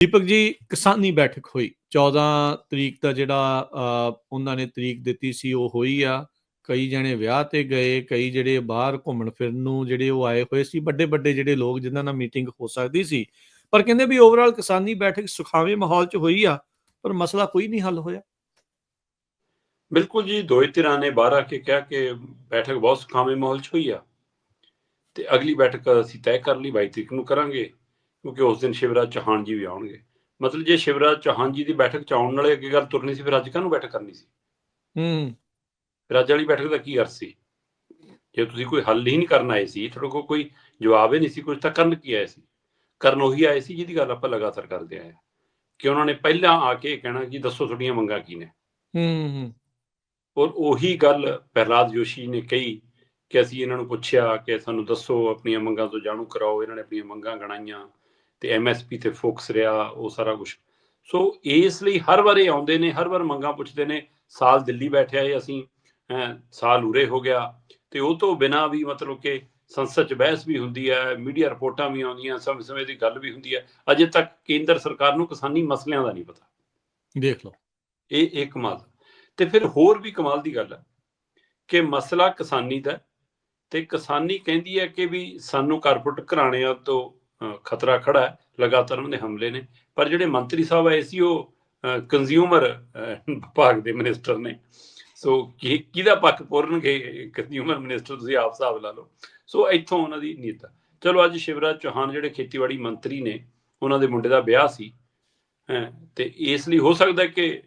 ਦੀਪਕ ਜੀ, ਕਿਸਾਨੀ ਬੈਠਕ ਹੋਈ 14 ਤਰੀਕ ਦਾ ਜਿਹੜਾ ਉਹਨਾਂ ਨੇ ਤਰੀਕ ਦਿੱਤੀ ਸੀ ਉਹ ਹੋਈ ਆ। ਕਈ ਜਣੇ ਵਿਆਹ ਤੇ ਗਏ, ਕਈ ਜਿਹੜੇ ਬਾਹਰ ਘੁੰਮਣ ਫਿਰਨ ਨੂੰ ਜਿਹੜੇ ਉਹ ਆਏ ਹੋਏ ਸੀ, ਵੱਡੇ ਵੱਡੇ ਜਿਹੜੇ ਲੋਕ ਜਿਨ੍ਹਾਂ ਨਾਲ ਮੀਟਿੰਗ ਹੋ ਸਕਦੀ ਸੀ। ਪਰ ਕਹਿੰਦੇ ਵੀ ਓਵਰਆਲ ਕਿਸਾਨੀ ਬੈਠਕ ਸੁਖਾਵੇਂ ਮਾਹੌਲ 'ਚ ਹੋਈ ਆ, ਪਰ ਮਸਲਾ ਕੋਈ ਨਹੀਂ ਹੱਲ ਹੋਇਆ। ਬਿਲਕੁਲ ਜੀ, ਦੋਏ ਧਿਰਾਂ ਨੇ ਬਾਹਰ ਆ ਕੇ ਕਿਹਾ ਕਿ ਬੈਠਕ ਬਹੁਤ ਸੁਖਾਵੇਂ ਮਾਹੌਲ 'ਚ ਹੋਈ ਆ ਤੇ ਅਗਲੀ ਬੈਠਕ ਅਸੀਂ ਤੈਅ ਕਰ ਲਈ 22 ਤਰੀਕ ਨੂੰ ਕਰਾਂਗੇ, ਕਿਉਂਕਿ ਉਸ ਦਿਨ ਸ਼ਿਵਰਾਜ ਚੌਹਾਨ ਜੀ ਵੀ ਆਉਣਗੇ। ਮਤਲਬ ਜੇ ਸ਼ਿਵਰਾਜ ਚੌਹਾਨ ਜੀ ਦੀ ਬੈਠਕ 'ਚ ਆਉਣ ਨਾਲੇ ਅੱਗੇ ਗੱਲ ਤੁਰਨੀ ਸੀ, ਫਿਰ ਅੱਜ ਕਾਹਨੂੰ ਬੈਠਕ ਕਰਨੀ ਸੀ? ਫਿਰ ਅੱਜ ਵਾਲੀ ਬੈਠਕ ਦਾ ਕੀ ਅਰਥ ਸੀ? ਜੇ ਤੁਸੀਂ ਕੋਈ ਹੱਲ ਹੀ ਨਹੀਂ ਕਰਨ ਆਏ ਸੀ, ਤੁਹਾਡੇ ਕੋਲ ਕੋਈ ਜਵਾਬ ਹੀ ਨਹੀਂ ਸੀ ਕੁਝ, ਤਾਂ ਕਰਨ ਕੀ ਆਏ ਸੀ? ਕਰਨ ਉਹੀ ਆਏ ਸੀ ਜਿਹਦੀ ਗੱਲ ਆਪਾਂ ਲਗਾਤਾਰ ਕਰਦੇ ਆਏ ਕਿ ਉਹਨਾਂ ਨੇ ਪਹਿਲਾਂ ਆ ਕੇ ਕਹਿਣਾ ਕਿ ਦੱਸੋ ਤੁਹਾਡੀਆਂ ਮੰਗਾਂ ਕੀ ਨੇ। ਔਰ ਉਹੀ ਗੱਲ ਪ੍ਰਹਿਲਾਦ ਜੋਸ਼ੀ ਨੇ ਕਹੀ ਕਿ ਅਸੀਂ ਇਹਨਾਂ ਨੂੰ ਪੁੱਛਿਆ ਕਿ ਸਾਨੂੰ ਦੱਸੋ, ਆਪਣੀਆਂ ਮੰਗਾਂ ਤੋਂ ਜਾਣੂ ਕਰਾਓ। ਇਹਨਾਂ ਨੇ ਆਪਣੀਆਂ ਮੰਗਾਂ ਗਣਾਈਆਂ ਤੇ MSP ਤੇ ਫੋਕਸ ਰਿਹਾ, ਉਹ ਸਾਰਾ ਕੁਝ। ਸੋ ਇਸ ਲਈ ਹਰ ਵਾਰ ਇਹ ਆਉਂਦੇ ਨੇ, ਹਰ ਵਾਰ ਮੰਗਾਂ ਪੁੱਛਦੇ ਨੇ। ਸਾਲ ਦਿੱਲੀ ਬੈਠਿਆ ਅਸੀਂ, ਸਾਲ ਉਰੇ ਹੋ ਗਿਆ, ਤੇ ਉਹ ਤੋਂ ਬਿਨਾਂ ਵੀ ਮਤਲਬ ਕਿ ਸੰਸਦ 'ਚ ਬਹਿਸ ਵੀ ਹੁੰਦੀ ਹੈ, ਮੀਡੀਆ ਰਿਪੋਰਟਾਂ ਵੀ ਆਉਂਦੀਆਂ, ਸਮੇਂ ਸਮੇਂ ਦੀ ਗੱਲ ਵੀ ਹੁੰਦੀ ਹੈ। ਅਜੇ ਤੱਕ ਕੇਂਦਰ ਸਰਕਾਰ ਨੂੰ ਕਿਸਾਨੀ ਮਸਲਿਆਂ ਦਾ ਨਹੀਂ ਪਤਾ। ਦੇਖ ਲਓ, ਇਹ ਕਮਾਲ। ਤੇ ਫਿਰ ਹੋਰ ਵੀ ਕਮਾਲ ਦੀ ਗੱਲ ਹੈ ਕਿ ਮਸਲਾ ਕਿਸਾਨੀ ਦਾ, ਤੇ ਕਿਸਾਨੀ ਕਹਿੰਦੀ ਹੈ ਕਿ ਵੀ ਸਾਨੂੰ ਕਾਰਪੋਰੇਟ ਘਰਾਣਿਆਂ ਤੋਂ ਖਤਰਾ ਖੜਾ ਹੈ, ਲਗਾਤਾਰ ਉਹਨਾਂ ਦੇ ਹਮਲੇ ਨੇ। ਪਰ ਜਿਹੜੇ ਮੰਤਰੀ ਸਾਹਿਬ ਆਏ ਸੀ ਉਹ ਕੰਜ਼ਿਊਮਰ ਵਿਭਾਗ ਦੇ ਮਿਨਿਸਟਰ ਨੇ। ਸੋ ਕਿਹਦਾ ਪੱਖ ਪੂਰਨਗੇ ਕੰਜ਼ਿਊਮਰ ਮਿਨਿਸਟਰ? ਤੁਸੀਂ ਆਪ ਹਿਸਾਬ ਲਾ ਲਓ। ਸੋ ਇੱਥੋਂ ਉਹਨਾਂ ਦੀ ਨੀਤ। ਚਲੋ, ਅੱਜ ਸ਼ਿਵਰਾਜ ਚੌਹਾਨ ਜਿਹੜੇ ਖੇਤੀਬਾੜੀ ਮੰਤਰੀ ਨੇ, ਉਹਨਾਂ ਦੇ ਮੁੰਡੇ ਦਾ ਵਿਆਹ ਸੀ, ਤੇ ਇਸ ਲਈ ਹੋ ਸਕਦਾ ਕਿ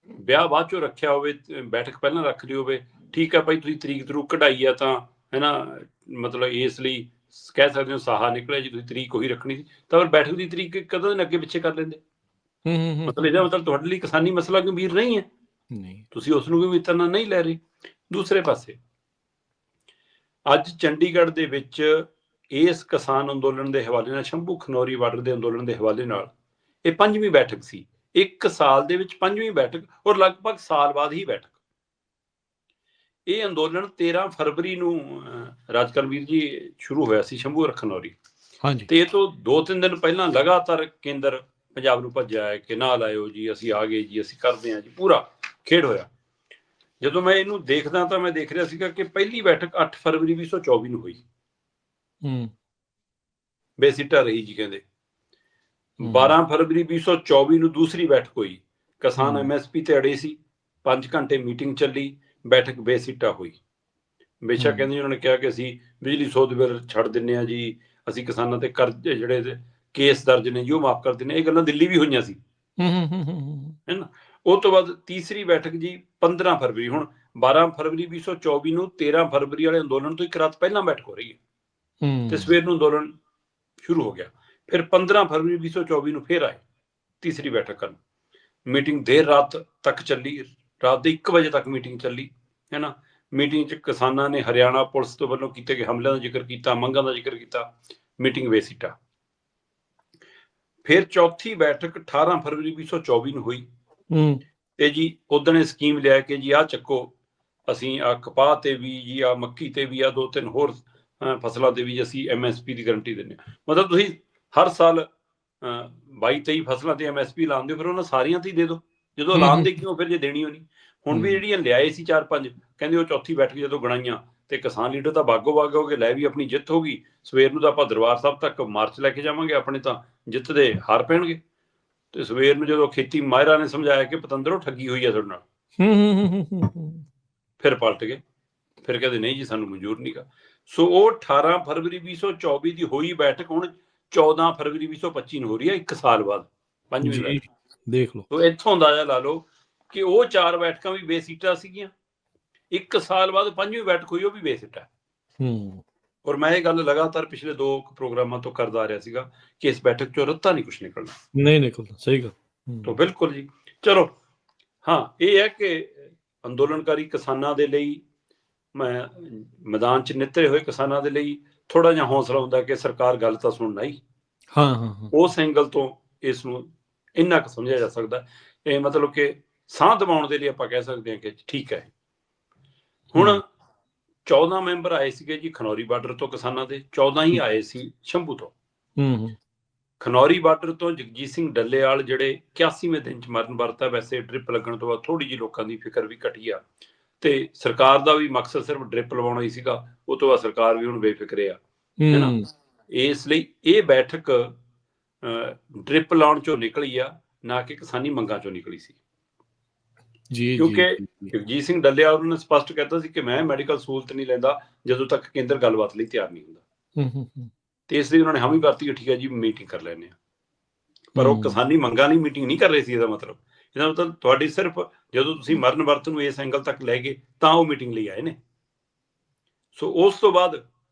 ਵਿਆਹ ਬਾਅਦ ਚੋਂ ਰੱਖਿਆ ਹੋਵੇ, ਬੈਠਕ ਪਹਿਲਾਂ ਰੱਖ ਲਈ ਹੋਵੇ। ਠੀਕ ਹੈ ਭਾਈ, ਤੁਸੀਂ ਤਰੀਕ ਕਢਾਈ ਆ ਤਾਂ ਹੈ ਨਾ, ਮਤਲਬ ਇਸ ਲਈ ਕਹਿ ਸਕਦੇ ਹੋ ਸਾਹਾ ਨਿਕਲਿਆ ਜੀ। ਤੁਸੀਂ ਤਰੀਕ ਉਹੀ ਰੱਖਣੀ ਸੀ ਤਾਂ ਫਿਰ ਬੈਠਕ ਦੀ ਤਰੀਕ ਕਦੋਂ ਦਿਨ ਅੱਗੇ ਪਿੱਛੇ ਕਰ ਲੈਂਦੇ। ਮਤਲਬ ਇਹਦਾ ਮਤਲਬ ਤੁਹਾਡੇ ਲਈ ਕਿਸਾਨੀ ਮਸਲਾ ਗੰਭੀਰ ਨਹੀਂ ਹੈ, ਤੁਸੀਂ ਉਸ ਨੂੰ ਵੀ ਤਰ੍ਹਾਂ ਨਹੀਂ ਲੈ ਰਹੇ। ਦੂਸਰੇ ਪਾਸੇ ਅੱਜ ਚੰਡੀਗੜ੍ਹ ਦੇ ਵਿੱਚ ਇਸ ਕਿਸਾਨ ਅੰਦੋਲਨ ਦੇ ਹਵਾਲੇ ਨਾਲ, ਸ਼ੰਭੂ ਖਨੌਰੀ ਬਾਰਡਰ ਦੇ ਅੰਦੋਲਨ ਦੇ ਹਵਾਲੇ ਨਾਲ, ਇਹ 5ਵੀਂ ਬੈਠਕ ਸੀ। 1 ਸਾਲ ਦੇ ਵਿੱਚ 5ਵੀਂ ਬੈਠਕ, ਔਰ ਲਗਭਗ ਸਾਲ ਬਾਅਦ ਹੀ ਬੈਠਕ। ਇਹ ਅੰਦੋਲਨ 13 ਫਰਵਰੀ ਨੂੰ ਰਾਜਕਰਮਵੀਰ ਜੀ ਸ਼ੁਰੂ ਹੋਇਆ ਸੀ ਸ਼ੰਭੂ ਖਨੌਰੀ। ਤੇ ਇਹ ਤੋਂ 2-3 ਦਿਨ ਪਹਿਲਾਂ ਲਗਾਤਾਰ ਕੇਂਦਰ ਪੰਜਾਬ ਨੂੰ ਭੱਜਿਆ ਹੈ ਕਿ ਨਾਲ ਆਇਓ ਜੀ, ਅਸੀਂ ਆ ਗਏ ਜੀ, ਅਸੀਂ ਕਰਦੇ ਹਾਂ ਜੀ। ਪੂਰਾ ਖੇਡ ਹੋਇਆ। ਜਦੋਂ ਮੈਂ ਇਹਨੂੰ ਦੇਖਦਾ ਤਾਂ ਮੈਂ ਦੇਖ ਰਿਹਾ ਸੀਗਾ ਕਿ ਪਹਿਲੀ ਬੈਠਕ 8 ਫਰਵਰੀ 2024 ਨੂੰ ਹੋਈ, ਬੇਸਿੱਟਾ ਰਹੀ ਜੀ ਕਹਿੰਦੇ। 12 ਫਰਵਰੀ 2024 ਨੂੰ ਦੂਸਰੀ ਬੈਠਕ ਹੋਈ, ਕਿਸਾਨ MSP ਤੇ ਅੜੇ ਸੀ। 5 ਘੰਟੇ ਮੀਟਿੰਗ ਚੱਲੀ, ਬੈਠਕ ਬੇਸਿੱਟਾ ਹੋਈ। ਬੇਸ਼ੱਕ ਕਹਿੰਦੇ ਉਹਨਾਂ ਨੇ ਕਿਹਾ ਕਿ ਅਸੀਂ ਬਿਜਲੀ ਸੋਧ ਬਿੱਲ ਛੱਡ ਦਿੰਦੇ ਹਾਂ ਜੀ, ਅਸੀਂ ਕਿਸਾਨਾਂ ਤੇ ਕਰਜ਼ੇ ਜਿਹੜੇ ਕੇਸ ਦਰਜ ਨੇ ਜੀ ਉਹ ਮਾਫ ਕਰ ਦਿੰਦੇ। ਇਹ ਗੱਲਾਂ ਦਿੱਲੀ ਵੀ ਹੋਈਆਂ ਸੀ, ਹੈ ਨਾ। ਉਹ ਤੋਂ ਬਾਅਦ ਤੀਸਰੀ ਬੈਠਕ ਜੀ 15 ਫਰਵਰੀ। ਹੁਣ 12 ਫਰਵਰੀ 2024 ਨੂੰ 13 ਫਰਵਰੀ ਵਾਲੇ ਅੰਦੋਲਨ ਤੋਂ 1 ਰਾਤ ਪਹਿਲਾਂ ਬੈਠਕ ਹੋ ਰਹੀ ਹੈ, ਤੇ ਸਵੇਰ ਨੂੰ ਅੰਦੋਲਨ ਸ਼ੁਰੂ ਹੋ ਗਿਆ। ਫਿਰ 15 ਫਰਵਰੀ 2024 ਨੂੰ ਫਿਰ ਆਏ ਤੀਸਰੀ ਬੈਠਕ ਕਰਨ। ਮੀਟਿੰਗ ਦੇਰ ਰਾਤ ਤੱਕ ਚੱਲੀ, ਰਾਤ ਦੇ 1 ਵਜੇ ਤੱਕ ਮੀਟਿੰਗ ਚੱਲੀ, ਹੈ ਨਾ। ਮੀਟਿੰਗ 'ਚ ਕਿਸਾਨਾਂ ਨੇ ਹਰਿਆਣਾ ਪੁਲਿਸ ਤੋਂ ਵੱਲੋਂ ਕੀਤੇ ਗਏ ਹਮਲਿਆਂ ਦਾ ਜ਼ਿਕਰ ਕੀਤਾ, ਮੰਗਾਂ ਦਾ ਜ਼ਿਕਰ ਕੀਤਾ। ਮੀਟਿੰਗ ਬੇਸਿੱਟਾ। ਫਿਰ ਚੌਥੀ ਬੈਠਕ 18 ਫਰਵਰੀ 2024 ਨੂੰ ਹੋਈ, ਤੇ ਜੀ ਉਦੋਂ ਇਹ ਸਕੀਮ ਲਿਆ ਕਿ ਜੀ ਆਹ ਚੱਕੋ, ਅਸੀਂ ਆ ਕਪਾਹ ਤੇ ਵੀ ਜੀ, ਆ ਮੱਕੀ ਤੇ ਵੀ, ਆ 2-3 ਹੋਰ ਫਸਲਾਂ ਤੇ ਵੀ ਅਸੀਂ MSP ਦੀ ਗਰੰਟੀ ਦਿੰਦੇ ਹਾਂ। ਮਤਲਬ ਤੁਸੀਂ ਹਰ ਸਾਲ 22-23 ਫਸਲਾਂ ਤੇ MSP ਲਾਉਂਦੇ ਹੋ, ਫਿਰ ਉਹਨਾਂ ਸਾਰੀਆਂ ਤੇ ਹੀ ਦੇ ਦਿਓ। ਜਦੋਂ ਲਾਉਂਦੇ ਕਿਉਂ ਫਿਰ ਜੇ ਦੇਣੀ ਹੋਣੀ? ਹੁਣ ਵੀ ਜਿਹੜੀਆਂ ਲਿਆਏ ਸੀ 4-5, ਕਹਿੰਦੇ ਉਹ ਚੌਥੀ ਬੈਠਕ ਜਦੋਂ ਗਣਾਈਆਂ ਤੇ ਕਿਸਾਨ ਲੀਡਰ ਤਾਂ ਬਾਗੋ ਬਾਗ ਹੋ ਗਏ, ਲੈ ਵੀ ਆਪਣੀ ਜਿੱਤ ਹੋ ਗਈ। ਸਵੇਰ ਨੂੰ ਤਾਂ ਆਪਾਂ ਦਰਬਾਰ ਸਾਹਿਬ ਤੱਕ ਮਾਰਚ ਲੈ ਕੇ ਜਾਵਾਂਗੇ, ਆਪਣੇ ਤਾਂ ਜਿੱਤ ਦੇ ਹਾਰ ਪੈਣਗੇ। ਤੇ ਸਵੇਰ ਨੂੰ ਜਦੋਂ ਖੇਤੀ ਮਾਹਿਰਾਂ ਨੇ ਸਮਝਾਇਆ ਕਿ ਪਤੰਦਰੋਂ ਠੱਗੀ ਹੋਈ ਹੈ ਤੁਹਾਡੇ ਨਾਲ, ਫਿਰ ਪਲਟ ਗਏ। ਫਿਰ ਕਹਿੰਦੇ ਨਹੀਂ ਜੀ, ਸਾਨੂੰ ਮਨਜ਼ੂਰ ਨਹੀਂਗਾ। ਸੋ ਉਹ 18 ਫਰਵਰੀ 2024 ਦੀ ਹੋਈ ਬੈਠਕ ਹੁਣ 14 ਫਰਵਰੀ 2025 ਨੂੰ ਹੋ ਰਹੀ ਹੈ, 1 ਸਾਲ ਬਾਅਦ 5ਵੀਂ ਬੈਠਕ। ਦੇਖ ਲਓ। ਸੋ ਇੱਥੋਂ ਅੰਦਾਜ਼ਾ ਲਾ ਲਓ ਕਿ ਉਹ 4 ਬੈਠਕਾਂ ਵੀ ਬੇਸਿੱਟਾ ਸੀਗੀਆਂ। 1 ਸਾਲ ਬਾਅਦ 5ਵੀਂ ਬੈਠਕ ਹੋਈ, ਉਹ ਵੀ ਬੇਸਿੱਟਾ। ਔਰ ਮੈਂ ਇਹ ਗੱਲ ਲਗਾਤਾਰ ਪਿਛਲੇ 2 ਪ੍ਰੋਗਰਾਮਾਂ ਤੋਂ ਕਰਦਾ ਆ ਰਿਹਾ ਸੀਗਾ ਕਿ ਇਸ ਬੈਠਕ ਚੋਂ ਰੱਤਾ ਨਹੀਂ ਕੁਛ ਨਿਕਲਣਾ। ਨਹੀਂ ਨਿਕਲਦਾ, ਸਹੀ ਗੱਲ। ਤਾਂ ਬਿਲਕੁਲ ਜੀ। ਚਲੋ, ਹਾਂ, ਇਹ ਹੈ ਕਿ ਅੰਦੋਲਨਕਾਰੀ ਕਿਸਾਨਾਂ ਦੇ ਲਈ, ਮੈਂ ਮੈਦਾਨ 'ਚ ਨਿੱਤਰੇ ਹੋਏ ਕਿਸਾਨਾਂ ਦੇ ਲਈ ਥੋੜਾ ਜਿਹਾ ਹੌਸਲਾ ਹੁੰਦਾ ਕਿ ਸਰਕਾਰ ਗੱਲ ਤਾਂ ਸੁਣਨਾ ਹੀ। ਉਸ ਐਂਗਲ ਤੋਂ ਇਸ ਨੂੰ ਇੰਨਾ ਕੁ ਸਮਝਿਆ ਜਾ ਸਕਦਾ। ਇਹ ਮਤਲਬ ਕਿ ਸਾਹ ਦਿਵਾਉਣ ਦੇ ਲਈ ਆਪਾਂ ਕਹਿ ਸਕਦੇ ਹਾਂ ਕਿ ਠੀਕ ਹੈ। ਹੁਣ 14 ਮੈਂਬਰ ਆਏ ਸੀਗੇ ਜੀ ਖਨੌਰੀ ਬਾਰਡਰ ਤੋਂ ਕਿਸਾਨਾਂ ਦੇ, 14 ਹੀ ਆਏ ਸੀ ਸ਼ੰਭੂ ਤੋਂ। ਖਨੌਰੀ ਬਾਰਡਰ ਤੋਂ ਜਗਜੀਤ ਸਿੰਘ ਡੱਲੇਵਾਲ ਜਿਹੜੇ 81ਵੇਂ ਦਿਨ 'ਚ ਮਰਨ ਵਰਤਾ। ਵੈਸੇ ਡ੍ਰਿਪ ਲੱਗਣ ਤੋਂ ਬਾਅਦ ਥੋੜ੍ਹੀ ਜਿਹੀ ਲੋਕਾਂ ਦੀ ਫਿਕਰ ਵੀ ਘਟੀ ਆ, ਤੇ ਸਰਕਾਰ ਦਾ ਵੀ ਮਕਸਦ ਸਿਰਫ ਡ੍ਰਿਪ ਲਵਾਉਣਾ ਹੀ ਸੀਗਾ। ਉਹ ਤੋਂ ਬਾਅਦ ਸਰਕਾਰ ਵੀ ਹੁਣ ਬੇਫਿਕਰੇ ਆ, ਹੈ ਨਾ। ਇਸ ਲਈ ਇਹ ਬੈਠਕ ਡ੍ਰਿਪ ਲਾਉਣ ਚੋਂ ਨਿਕਲੀ ਆ, ਨਾ ਕਿ ਕਿਸਾਨੀ ਮੰਗਾਂ ਚੋਂ ਨਿਕਲੀ ਸੀ। ਕਿਉਂਕਿ ਜਗਜੀਤ ਸਿੰਘ ਡੱਲੇਵਾਲ ਉਹਨਾਂ ਨੇ ਸਪਸ਼ਟ ਕਹਿਤਾ ਸੀ ਕਿ ਮੈਂ ਮੈਡੀਕਲ ਸਹੂਲਤ ਨਹੀਂ ਲੈਂਦਾ ਜਦੋਂ ਤੱਕ ਕੇਂਦਰ ਗੱਲਬਾਤ ਲਈ ਤਿਆਰ ਨਹੀਂ ਹੁੰਦਾ, ਤੇ ਇਸ ਲਈ ਉਹਨਾਂ ਨੇ ਹਾਮੀ ਭਰਤੀ, ਠੀਕ ਹੈ ਜੀ ਮੀਟਿੰਗ ਕਰ ਲੈਂਦੇ ਆ। ਪਰ ਉਹ ਕਿਸਾਨੀ ਮੰਗਾਂ ਲਈ ਮੀਟਿੰਗ ਨਹੀਂ ਕਰ ਰਹੇ ਸੀ। ਇਹਦਾ ਮਤਲਬ ਤੁਹਾਡੀ ਸਿਰਫ ਜਦੋਂ ਤੁਸੀਂ ਮਰਨ ਵਰਤ ਨੂੰ ਇਸ ਐਂਗਲ ਤੱਕ ਲੈ ਗਏ ਤਾਂ ਉਹ ਮੀਟਿੰਗ ਲਈ ਆਏ ਨੇ। ਸੋ ਉਸ ਤੋਂ ਬਾਅਦ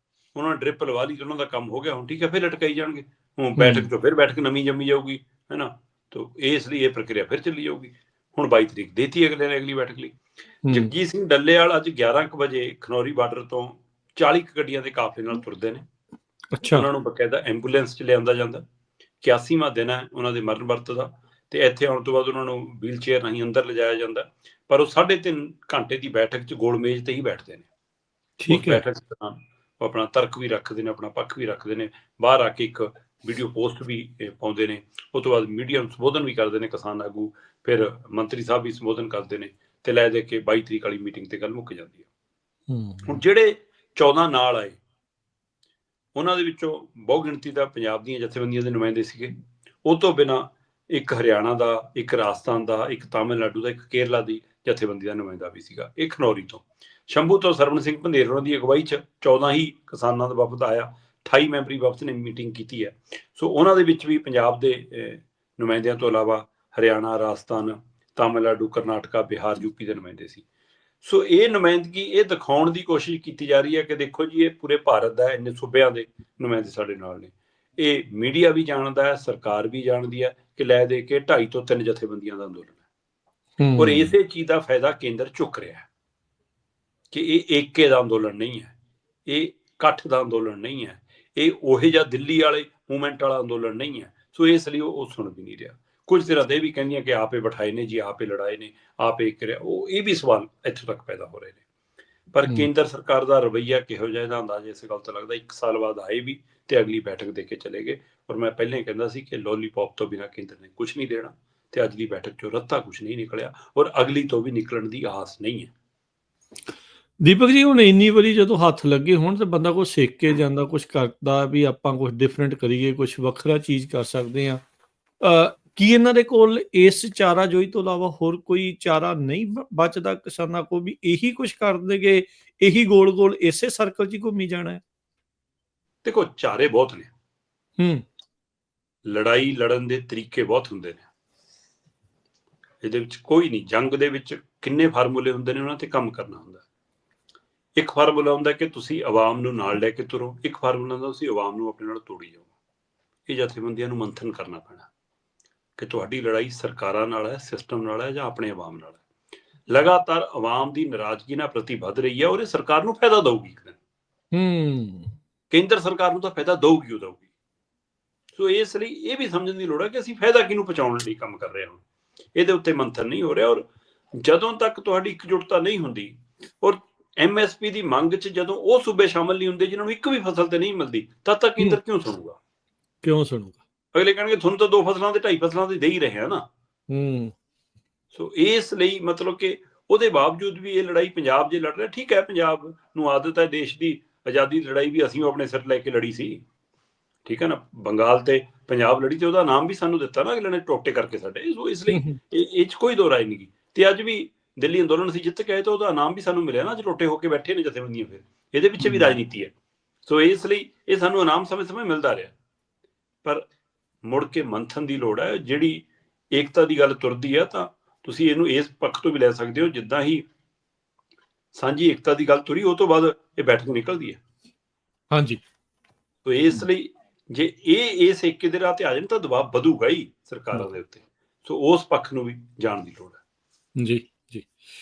ਉਹਨਾਂ ਨੇ ਡ੍ਰਿਪ ਲਵਾ ਲਈ, ਉਹਨਾਂ ਦਾ ਕੰਮ ਹੋ ਗਿਆ। ਹੁਣ ਠੀਕ ਹੈ, ਫਿਰ ਲਟਕਾਈ ਜਾਣਗੇ। ਹੁਣ ਬੈਠਕ ਤੋਂ ਫਿਰ ਬੈਠਕ ਨਵੀਂ ਜੰਮੀ ਜਾਊਗੀ, ਹੈ ਨਾ। ਤੋ ਇਸ ਲਈ ਇਹ ਪ੍ਰਕਿਰਿਆ ਫਿਰ ਚੱਲੀ ਜਾਊਗੀ। ਹੁਣ 22 ਤਰੀਕ ਦੇਤੀ ਅਗਲੇ ਨੇ ਅਗਲੀ ਬੈਠਕ ਲਈ। ਜਗਜੀਤ ਸਿੰਘ ਡੱਲੇਵਾਲ ਅੱਜ 11 ਵਜੇ ਖਨੌਰੀ ਬਾਰਡਰ ਤੋਂ 40 ਗੱਡੀਆਂ ਦੇ ਕਾਫਲੇ ਨਾਲ ਤੁਰਦੇ ਨੇ। ਉਹਨਾਂ ਨੂੰ ਬਕਾਇਦਾ ਐਂਬੂਲੈਂਸ 'ਚ ਲਿਆਂਦਾ ਜਾਂਦਾ। 81ਵਾਂ ਦਿਨ ਹੈ ਉਹਨਾਂ ਦੇ ਮਰਨ ਵਰਤ ਦਾ, ਤੇ ਇੱਥੇ ਆਉਣ ਤੋਂ ਬਾਅਦ ਉਹਨਾਂ ਨੂੰ ਵੀਲ ਚੇਅਰ ਰਾਹੀਂ ਅੰਦਰ ਲਿਜਾਇਆ ਜਾਂਦਾ। ਪਰ ਉਹ 3.5 ਘੰਟੇ ਦੀ ਬੈਠਕ 'ਚ ਗੋਲ ਮੇਜ਼ ਤੇ ਹੀ ਬੈਠਦੇ ਨੇ। ਉਸ ਬੈਠਕ ਦੌਰਾਨ ਉਹ ਆਪਣਾ ਤਰਕ ਵੀ ਰੱਖਦੇ ਨੇ, ਆਪਣਾ ਪੱਖ ਵੀ ਰੱਖਦੇ ਨੇ। ਬਾਹਰ ਆ ਕੇ ਇੱਕ ਵੀਡੀਓ ਪੋਸਟ ਵੀ ਪਾਉਂਦੇ ਨੇ। ਉਸ ਤੋਂ ਬਾਅਦ ਮੀਡੀਆ ਨੂੰ ਸੰਬੋਧਨ ਵੀ ਕਰਦੇ ਨੇ ਕਿਸਾਨ ਆਗੂ, ਫਿਰ ਮੰਤਰੀ ਸਾਹਿਬ ਵੀ ਸੰਬੋਧਨ ਕਰਦੇ ਨੇ, ਤੇ ਲੈ ਦੇ ਕੇ 22 ਤਰੀਕ ਵਾਲੀ ਮੀਟਿੰਗ ਤੇ ਗੱਲ ਮੁੱਕ ਜਾਂਦੀ ਹੈ। ਹੁਣ ਜਿਹੜੇ 14 ਨਾਲ ਆਏ, ਉਹਨਾਂ ਦੇ ਵਿੱਚੋਂ ਬਹੁ ਗਿਣਤੀ ਦਾ ਪੰਜਾਬ ਦੀਆਂ ਜਥੇਬੰਦੀਆਂ ਦੇ ਨੁਮਾਇੰਦੇ ਸੀਗੇ। ਉਹ ਤੋਂ ਬਿਨਾਂ ਇੱਕ ਹਰਿਆਣਾ ਦਾ, ਇੱਕ ਰਾਜਸਥਾਨ ਦਾ, ਇੱਕ ਤਾਮਿਲਨਾਡੂ ਦਾ, ਇੱਕ ਕੇਰਲਾ ਦੀ ਜਥੇਬੰਦੀ ਦਾ ਨੁਮਾਇੰਦਾ ਵੀ ਸੀਗਾ। ਇਹ ਖਨੌਰੀ ਤੋਂ ਸ਼ੰਭੂ ਤੋਂ ਸਰਵਣ ਸਿੰਘ ਭੰਦੇਰ ਉਹਨਾਂ ਦੀ ਅਗਵਾਈ 'ਚ 14 ਹੀ ਕਿਸਾਨਾਂ ਦਾ ਵਫਦ ਆਇਆ। 28 ਮੈਂਬਰੀ ਵਫਦ ਨੇ ਮੀਟਿੰਗ ਕੀਤੀ ਹੈ। ਸੋ ਉਹਨਾਂ ਦੇ ਵਿੱਚ ਵੀ ਪੰਜਾਬ ਦੇ ਨੁਮਾਇੰਦਿਆਂ ਤੋਂ ਇਲਾਵਾ ਹਰਿਆਣਾ, ਰਾਜਸਥਾਨ, ਤਾਮਿਲਨਾਡੂ, ਕਰਨਾਟਕਾ, ਬਿਹਾਰ, ਯੂਪੀ ਦੇ ਨੁਮਾਇੰਦੇ ਸੀ। ਸੋ ਇਹ ਨੁਮਾਇੰਦਗੀ ਇਹ ਦਿਖਾਉਣ ਦੀ ਕੋਸ਼ਿਸ਼ ਕੀਤੀ ਜਾ ਰਹੀ ਹੈ ਕਿ ਦੇਖੋ ਜੀ, ਇਹ ਪੂਰੇ ਭਾਰਤ ਦਾ, ਇੰਨੇ ਸੂਬਿਆਂ ਦੇ ਨੁਮਾਇੰਦੇ ਸਾਡੇ ਨਾਲ ਨੇ। ਇਹ ਮੀਡੀਆ ਵੀ ਜਾਣਦਾ ਹੈ, ਸਰਕਾਰ ਵੀ ਜਾਣਦੀ ਹੈ ਕਿ ਲੈ ਦੇ ਕੇ 2.5 ਤੋਂ 3 ਜਥੇਬੰਦੀਆਂ ਦਾ ਅੰਦੋਲਨ ਹੈ। ਔਰ ਇਸੇ ਚੀਜ਼ ਦਾ ਫਾਇਦਾ ਕੇਂਦਰ ਚੁੱਕ ਰਿਹਾ ਹੈ ਕਿ ਇਹ ਏਕੇ ਦਾ ਅੰਦੋਲਨ ਨਹੀਂ ਹੈ, ਇਹ ਇਕੱਠ ਦਾ ਅੰਦੋਲਨ ਨਹੀਂ ਹੈ, ਇਹ ਉਹੇ ਜਿਹਾ ਦਿੱਲੀ ਵਾਲੇ ਮੂਵਮੈਂਟ ਵਾਲਾ ਅੰਦੋਲਨ ਨਹੀਂ ਹੈ। ਸੋ ਇਸ ਲਈ ਉਹ ਸੁਣ ਵੀ ਨਹੀਂ ਰਿਹਾ। ਕੁਝ ਧਿਰਾਂ ਦੇ ਵੀ ਕਹਿੰਦੀਆਂ ਕਿ ਆਪੇ ਬਿਠਾਏ ਨੇ ਜੀ, ਆਪੇ ਲੜਾਏ ਨੇ, ਆਪੇ ਕਰਿਆ। ਉਹ ਇਹ ਵੀ ਸਵਾਲ ਇੱਥੋਂ ਤੱਕ ਪੈਦਾ ਹੋ ਰਹੇ ਨੇ। ਪਰ ਕੇਂਦਰ ਸਰਕਾਰ ਦਾ ਰਵੱਈਆ ਕਿਹੋ ਜਿਹਾ, ਇਹਦਾ ਅੰਦਾਜ਼ਾ ਇਸ ਗੱਲ ਤੋਂ ਲੱਗਦਾ 1 ਸਾਲ ਬਾਅਦ ਆਏ ਵੀ ਤੇ ਅਗਲੀ ਬੈਠਕ ਦੇ ਕੇ ਚਲੇ ਗਏ। ਔਰ ਮੈਂ ਪਹਿਲਾਂ ਹੀ ਕਹਿੰਦਾ ਸੀ ਕਿ ਲੋਲੀਪੌਪ ਤੋਂ ਬਿਨਾਂ ਕੇਂਦਰ ਨੇ ਕੁਝ ਨਹੀਂ ਦੇਣਾ, ਤੇ ਅੱਜ ਦੀ ਬੈਠਕ ਚੋਂ ਰੱਤਾ ਕੁਝ ਨਹੀਂ ਨਿਕਲਿਆ, ਔਰ ਅਗਲੀ ਤੋਂ ਵੀ ਨਿਕਲਣ ਦੀ ਆਸ ਨਹੀਂ ਹੈ। ਦੀਪਕ ਜੀ, ਹੁਣ ਇੰਨੀ ਵਾਰੀ ਜਦੋਂ ਹੱਥ ਲੱਗੇ ਹੋਣ ਤੇ ਬੰਦਾ ਕੁਛ ਸਿੱਖ ਕੇ ਜਾਂਦਾ, ਕੁਛ ਕਰਦਾ ਵੀ ਆਪਾਂ ਕੁਛ ਡਿਫਰੈਂਟ ਕਰੀਏ, ਕੁਛ ਵੱਖਰਾ ਚੀਜ਼ ਕਰ ਸਕਦੇ ਹਾਂ। ਕੀ ਇਹਨਾਂ ਦੇ ਕੋਲ ਇਸ ਚਾਰਾਜੋਈ ਤੋਂ ਇਲਾਵਾ ਹੋਰ ਕੋਈ ਚਾਰਾ ਨਹੀਂ ਬਚਦਾ ਕਿਸਾਨਾਂ ਕੋਲ, ਵੀ ਇਹੀ ਕੁਛ ਕਰ ਦੇਗੇ, ਇਹੀ ਗੋਲ ਗੋਲ ਇਸੇ ਸਰਕਲ 'ਚ ਹੀ ਘੁੰਮੀ ਜਾਣਾ ਹੈ? ਦੇਖੋ, ਚਾਰੇ ਬਹੁਤ ਨੇ। ਲੜਾਈ ਲੜਨ ਦੇ ਤਰੀਕੇ ਬਹੁਤ ਹੁੰਦੇ ਨੇ। ਇਹਦੇ ਵਿੱਚ ਕੋਈ ਨਹੀਂ, ਜੰਗ ਦੇ ਵਿੱਚ ਕਿੰਨੇ ਫਾਰਮੂਲੇ ਹੁੰਦੇ ਨੇ, ਉਹਨਾਂ ਤੇ ਕੰਮ ਕਰਨਾ ਹੁੰਦਾ। ਇੱਕ ਫਾਰਮੂਲਾ ਹੁੰਦਾ ਕਿ ਤੁਸੀਂ ਆਵਾਮ ਨੂੰ ਨਾਲ ਲੈ ਕੇ ਤੁਰੋ, ਇੱਕ ਫਾਰਮੂਲਾ ਹੁੰਦਾ ਤੁਸੀਂ ਆਵਾਮ ਨੂੰ ਆਪਣੇ ਨਾਲ ਤੋੜੀ ਜਾਓ। ਇਹ ਜਥੇਬੰਦੀਆਂ ਨੂੰ ਮੰਥਨ ਕਰਨਾ ਪੈਣਾ ਕਿ ਤੁਹਾਡੀ ਲੜਾਈ ਸਰਕਾਰਾਂ ਨਾਲ ਹੈ, ਸਿਸਟਮ ਨਾਲ ਹੈ, ਜਾਂ ਆਪਣੇ ਆਵਾਮ ਨਾਲ ਹੈ। ਲਗਾਤਾਰ ਆਵਾਮ ਦੀ ਨਾਰਾਜ਼ਗੀ ਨਾਲ ਪ੍ਰਤੀ ਵੱਧ ਰਹੀ ਹੈ, ਔਰ ਇਹ ਸਰਕਾਰ ਨੂੰ ਫਾਇਦਾ ਦਊਗੀ ਇੱਕ ਦਿਨ। ਕੇਂਦਰ ਸਰਕਾਰ ਨੂੰ ਤਾਂ ਫਾਇਦਾ ਦਊਗੀ ਉਹ ਦਊਗੀ। ਸੋ ਇਸ ਲਈ ਇਹ ਵੀ ਸਮਝਣ ਦੀ ਲੋੜ ਹੈ ਕਿ ਅਸੀਂ ਫਾਇਦਾ ਕਿਹਨੂੰ ਪਹੁੰਚਾਉਣ ਲਈ ਕੰਮ ਕਰ ਰਹੇ ਹਾਂ। ਇਹਦੇ ਉੱਤੇ ਮੰਥਨ ਨਹੀਂ ਹੋ ਰਿਹਾ। ਔਰ ਜਦੋਂ ਤੱਕ ਤੁਹਾਡੀ ਇਕਜੁੱਟਤਾ ਨਹੀਂ ਹੁੰਦੀ, ਔਰ MSP ਦੀ ਮੰਗ 'ਚ ਜਦੋਂ ਉਹ ਸੂਬੇ ਸ਼ਾਮਲ ਨਹੀਂ ਹੁੰਦੇ ਜਿਨ੍ਹਾਂ ਨੂੰ ਇੱਕ ਵੀ ਫਸਲ ਤੇ ਨਹੀਂ ਮਿਲਦੀ, ਤਦ ਤੱਕ ਕੇਂਦਰ ਕਿਉਂ ਸੁਣੂਗਾ? ਅਗਲੇ ਕਹਿਣਗੇ ਤੁਹਾਨੂੰ ਤਾਂ 2 ਫਸਲਾਂ ਤੇ 2.5 ਫਸਲਾਂ ਤੇ ਦੇ ਹੀ ਰਹੇ ਆ ਨਾ। ਸੋ ਇਸ ਲਈ ਮਤਲਬ ਕਿ ਉਹਦੇ ਬਾਵਜੂਦ ਵੀ ਇਹ ਲੜਾਈ ਪੰਜਾਬ ਜੇ ਲੜ ਰਿਹਾ, ਠੀਕ ਹੈ, ਪੰਜਾਬ ਨੂੰ ਆਦਤ ਹੈ, ਦੇਸ਼ ਦੀ ਆਜ਼ਾਦੀ ਦੀ ਲੜਾਈ ਵੀ ਅਸੀਂ ਆਪਣੇ ਸਿਰ ਲੈ ਕੇ ਲੜੀ ਸੀ, ਠੀਕ ਹੈ ਨਾ। ਬੰਗਾਲ ਤੇ ਪੰਜਾਬ ਲੜੀ ਤੇ ਉਹਦਾ ਨਾਮ ਵੀ ਸਾਨੂੰ ਦਿੱਤਾ ਨਾ ਅਗਲੇ ਨੇ, ਟੋਟੇ ਕਰਕੇ ਸਾਡੇ। ਸੋ ਇਸ ਲਈ ਇਹ 'ਚ ਕੋਈ ਦੋ ਰਾਏ ਨਹੀਂ ਗੀ। ਤੇ ਅੱਜ ਵੀ ਦਿੱਲੀ ਅੰਦੋਲਨ ਅਸੀਂ ਜਿੱਤ ਕੇ ਆਏ ਤਾਂ ਉਹਦਾ ਨਾਮ ਵੀ ਸਾਨੂੰ ਮਿਲਿਆ ਨਾ, ਅੱਜ ਟੋਟੇ ਹੋ ਕੇ ਬੈਠੇ ਨੇ ਜਥੇਬੰਦੀਆਂ। ਫਿਰ ਇਹਦੇ ਪਿੱਛੇ ਵੀ ਰਾਜਨੀਤੀ ਹੈ। ਸੋ ਇਸ ਲਈ ਇਹ ਸਾਨੂੰ ਇਨਾਮ ਸਮੇਂ-ਸਮੇਂ ਮਿਲਦਾ ਰਿਹਾ। ਪਰ ਮੁੜ ਕੇ ਮੰਥਨ ਦੀ ਲੋੜ ਹੈ। ਜਿਹੜੀ ਏਕਤਾ ਦੀ ਗੱਲ ਤੁਰਦੀ ਹੈ ਤਾਂ ਤੁਸੀਂ ਇਹਨੂੰ ਇਸ ਪੱਖ ਤੋਂ ਵੀ ਲੈ ਸਕਦੇ ਹੋ, ਜਿੱਦਾਂ ਹੀ ਸਾਂਝੀ ਏਕਤਾ ਦੀ ਗੱਲ ਤੁਰੀ, ਉਹ ਤੋਂ ਬਾਅਦ ਇਹ ਬੈਠਕ ਨਿਕਲਦੀ ਹੈ। ਹਾਂਜੀ। ਸੋ ਇਸ ਲਈ ਜੇ ਇਹ ਇਸ ਏਕੇ ਦੇ ਰਾਹ ਤੇ ਆ ਜਾਣ ਤਾਂ ਦਬਾਅ ਵਧੂਗਾ ਹੀ ਸਰਕਾਰਾਂ ਦੇ ਉੱਤੇ। ਸੋ ਉਸ ਪੱਖ ਨੂੰ ਵੀ ਜਾਣ ਦੀ ਲੋੜ ਹੈ। ਜੀ।